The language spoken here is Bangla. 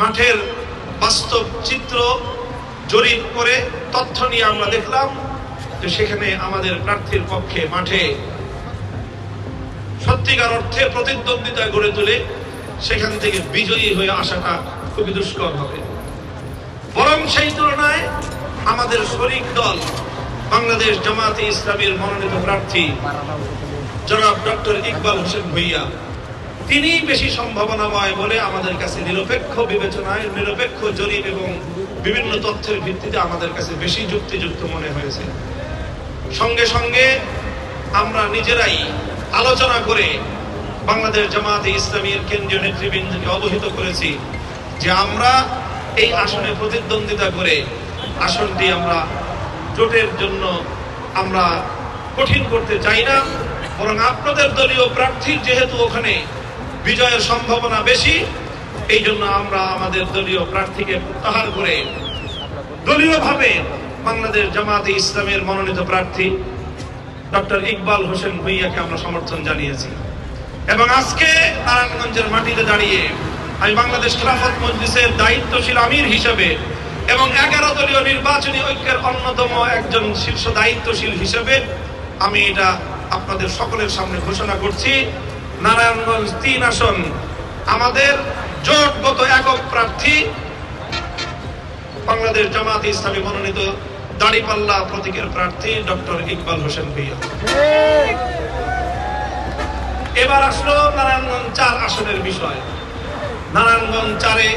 মাঠের বাস্তব চিত্র জরিপ করে তথ্য নিয়ে আমরা দেখলাম যে সেখানে আমাদের প্রার্থীর পক্ষে মাঠে সত্যিকার অর্থে প্রতিদ্বন্দ্বিতা গড়ে তুলে সেখান থেকে বিজয়ী হয়ে আসাটা খুবই দুষ্কর হবে। বরং সেই তুলনায় আমাদের শরিক দল বাংলাদেশ জামায়াতে ইসলামীর মনোনীত প্রার্থী জনাব ডক্টর ইকবাল হোসেন ভূঁইয়া, তিনি বেশি সম্ভাবনাময় বলে আমাদের কাছে নিরপেক্ষ বিবেচনায়, নিরপেক্ষ জরিপ এবং বিভিন্ন তথ্যের ভিত্তিতে আমাদের কাছে বেশি যুক্তিযুক্ত মনে হয়েছে। সঙ্গে সঙ্গে আমরা নিজেরাই আলোচনা করে বাংলাদেশ জামায়াতে ইসলামীর কেন্দ্রীয় নেতৃবৃন্দকে অবহিত করেছি যে আমরা এই আসনে প্রতিদ্বন্দ্বিতা করে আসনটি আমরা জোটের জন্য আমরা কঠিন করতে চাই না, বরং আপনাদের দলীয় প্রার্থীর যেহেতু ওখানে বিজয়ের সম্ভাবনা বেশি, এই জন্য আমরা আমাদের দলীয় প্রার্থীকে প্রত্যাহার করে দলীয়ভাবে বাংলাদেশ জামায়াতে ইসলামের মনোনীত প্রার্থী ডক্টর ইকবাল হোসেন ভূঁইয়াকে আমরা সমর্থন জানিয়েছি। এবং আজকে নারায়ণগঞ্জের মাটিতে দাঁড়িয়ে আমি বাংলাদেশ খেলাফত মজলিসের দায়িত্বশীল আমির হিসেবে এবং 11 দলীয় নির্বাচনী ঐক্যের অন্যতম একজন শীর্ষ দায়িত্বশীল হিসেবে আমি এটা আপনাদের সকলের সামনে ঘোষণা করছি, নারায়ণগঞ্জ 3 আসন আমাদের জোটগত একক প্রার্থী বাংলাদেশ জামায়াতে ইসলামী মনোনীত দাড়িপাল্লা প্রতীকের প্রার্থী ডক্টর ইকবাল হোসেন ভূঁইয়া। এবার আসলো নারায়ণগঞ্জ 4 আসনের বিষয়। নারায়ণগঞ্জ 4-এ